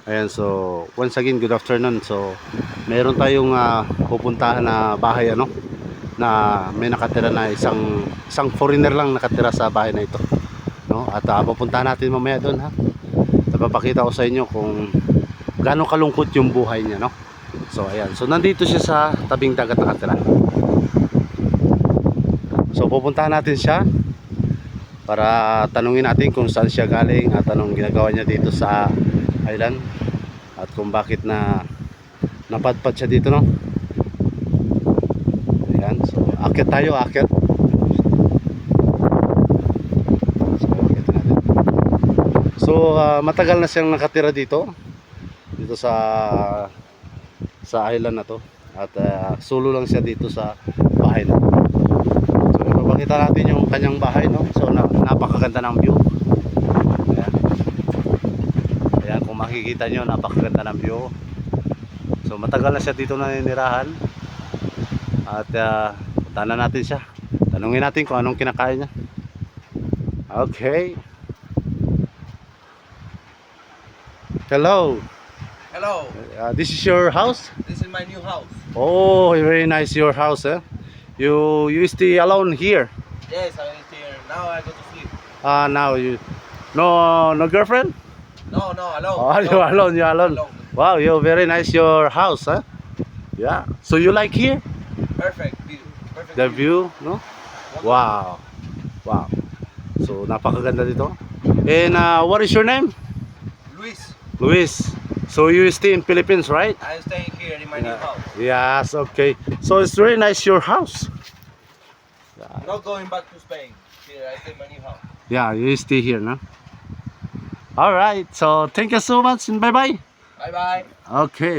Ayan, so once again, good afternoon. So meron tayong pupuntahan na bahay, ano, na may nakatira na isang foreigner lang nakatira sa bahay na ito, no? At pupuntahan natin mamaya doon, ha. Papakita ko sa inyo kung gaano kalungkot yung buhay niya, no? So ayan, so nandito siya sa tabing dagat nakatira. So pupuntahan natin siya para tanungin natin kung saan siya galing at anong ginagawa niya dito sa island, at kung bakit napadpad siya dito, no? Ayan, so akyat tayo, akyat. So matagal na siyang nakatira dito sa island na to, at solo lang siya dito sa bahay na. So ipapakita natin yung kanyang bahay, no? So napakaganda ng view. Ayan, kung makikita nyo, napakaganda ng view. So matagal na siya dito naninirahan, at puntahan na natin siya, tanungin natin kung anong kinakain niya. Okay. Hello. Hello, This is your house? this is my new house. Oh, very nice your house, eh? You stay alone here? Yes, I live here. Now I go to sleep. Now you no girlfriend? No, alone. Oh, you're alone. Wow, you're very nice your house, huh? Yeah. So you like here? Perfect view. Perfect The view, no? Wow. Wow. So napakaganda dito. And what is your name? Luis, Luis. So you stay in Philippines, right? I'm staying here in my new house. Yes, okay. So it's very nice your house. Not going back to Spain. Here, I stay in my new house. Yeah, you stay here, no? All right. So thank you so much and bye bye. Bye bye. Okay.